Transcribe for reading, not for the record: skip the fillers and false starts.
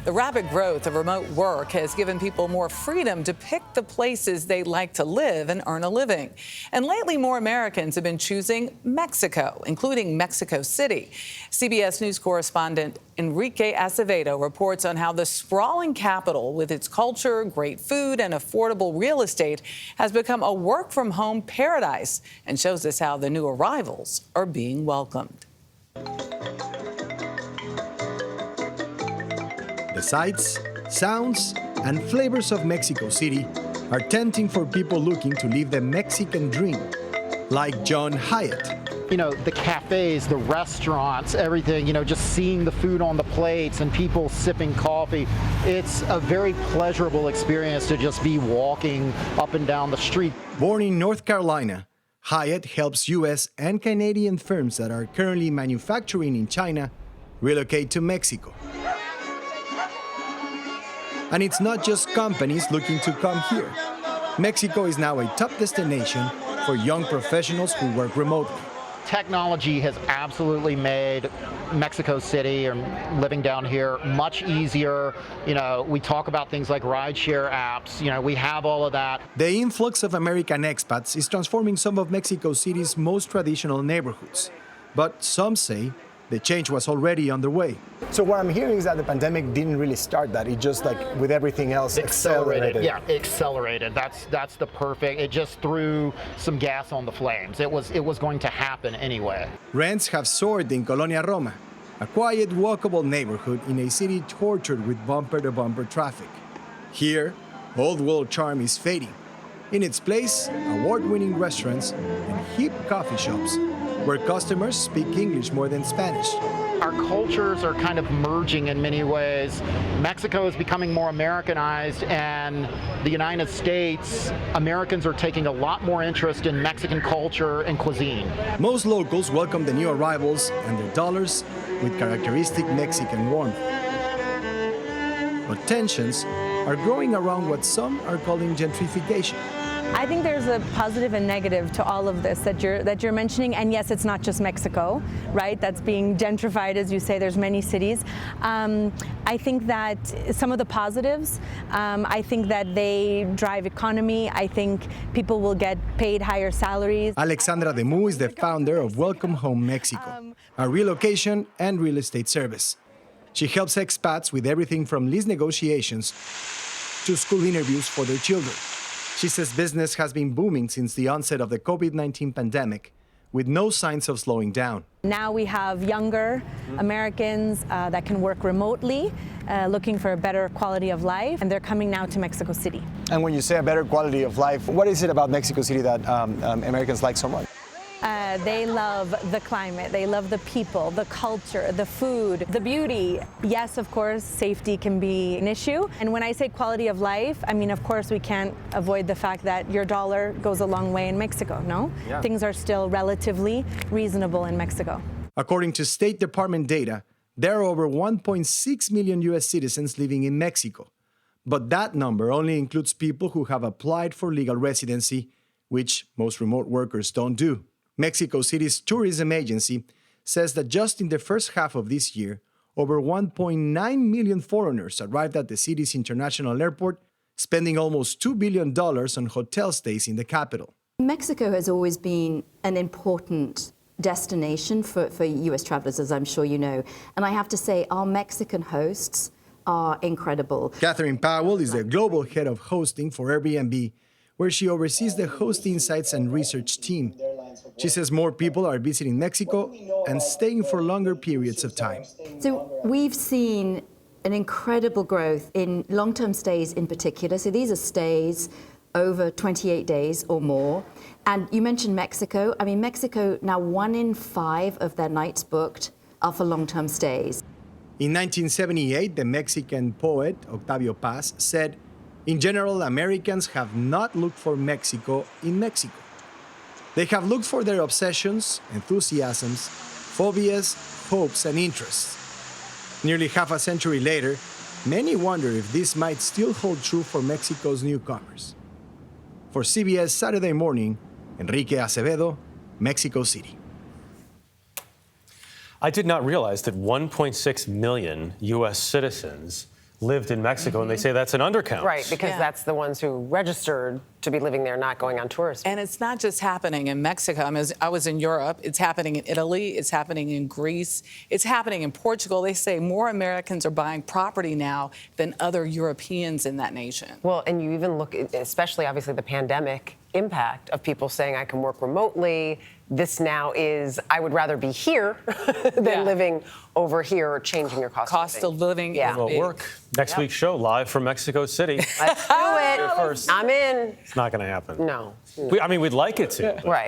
The rapid growth of remote work has given people more freedom to pick the places they like to live and earn a living. And lately, more Americans have been choosing Mexico, including Mexico City. CBS News correspondent Enrique Acevedo reports on how the sprawling capital, with its culture, great food, and affordable real estate, has become a work-from-home paradise, and shows us how the new arrivals are being welcomed. The sights, sounds, and flavors of Mexico City are tempting for people looking to live the Mexican dream, like John Hyatt. You know, the cafes, the restaurants, everything, just seeing the food on the plates and people sipping coffee. It's a very pleasurable experience to just be walking up and down the street. Born in North Carolina, Hyatt helps U.S. and Canadian firms that are currently manufacturing in China relocate to Mexico. And it's not just companies looking to come here. Mexico is now a top destination for young professionals who work remotely. Technology has absolutely made Mexico City and living down here much easier. We talk about things like rideshare apps. We have all of that. The influx of American expats is transforming some of Mexico City's most traditional neighborhoods. But some say the change was already underway. So what I'm hearing is that the pandemic didn't really start that. It just, like with everything else, accelerated. Yeah, accelerated. That's the perfect. It just threw some gas on the flames. It was going to happen anyway. Rents have soared in Colonia Roma, a quiet, walkable neighborhood in a city tortured with bumper-to-bumper traffic. Here, old world charm is fading. In its place, award-winning restaurants and hip coffee shops where customers speak English more than Spanish. Our cultures are kind of merging in many ways. Mexico is becoming more Americanized, and the United States, Americans are taking a lot more interest in Mexican culture and cuisine. Most locals welcome the new arrivals and their dollars with characteristic Mexican warmth. But tensions are growing around what some are calling gentrification. I think there's a positive and negative to all of this that you're mentioning, and yes, it's not just Mexico, right? That's being gentrified, as you say. There's many cities. I think that some of the positives, I think that they drive economy. I think people will get paid higher salaries. Alexandra Demu is the founder of Welcome Home Mexico, a relocation and real estate service. She helps expats with everything from lease negotiations to school interviews for their children. She says business has been booming since the onset of the COVID-19 pandemic, with no signs of slowing down. Now we have younger Americans that can work remotely, looking for a better quality of life, and they're coming now to Mexico City. And when you say a better quality of life, what is it about Mexico City that Americans like so much? They love the climate, they love the people, the culture, the food, the beauty. Yes, of course, safety can be an issue. And when I say quality of life, I mean, of course, we can't avoid the fact that your dollar goes a long way in Mexico, no? Yeah. Things are still relatively reasonable in Mexico. According to State Department data, there are over 1.6 million U.S. citizens living in Mexico. But that number only includes people who have applied for legal residency, which most remote workers don't do. Mexico City's tourism agency says that just in the first half of this year, over 1.9 million foreigners arrived at the city's international airport, spending almost $2 billion on hotel stays in the capital. Mexico has always been an important destination for U.S. travelers, as I'm sure you know. And I have to say, our Mexican hosts are incredible. Catherine Powell is the global head of hosting for Airbnb, where she oversees the host insights and research team. She says more people are visiting Mexico and staying for longer periods of time. So we've seen an incredible growth in long-term stays in particular. So these are stays over 28 days or more. And you mentioned Mexico. I mean, Mexico, now 1 in 5 of their nights booked are for long-term stays. In 1978, the Mexican poet Octavio Paz said, "In general, Americans have not looked for Mexico in Mexico. They have looked for their obsessions, enthusiasms, phobias, hopes, and interests." Nearly half a century later, many wonder if this might still hold true for Mexico's newcomers. For CBS Saturday Morning, Enrique Acevedo, Mexico City. I did not realize that 1.6 million U.S. citizens lived in Mexico, and they say that's an undercount. Right, because that's the ones who registered to be living there, not going on tourist. And it's not just happening in Mexico. I was in Europe. It's happening in Italy. It's happening in Greece. It's happening in Portugal. They say more Americans are buying property now than other Europeans in that nation. Well, and you even look, especially obviously the pandemic impact of people saying I can work remotely. This now is, I would rather be here than living over here or changing your cost of living. Yeah. Well, work. Next week's show, live from Mexico City. Let's do it. First. I'm in. It's not going to happen. No. I mean, we'd like it to. Right.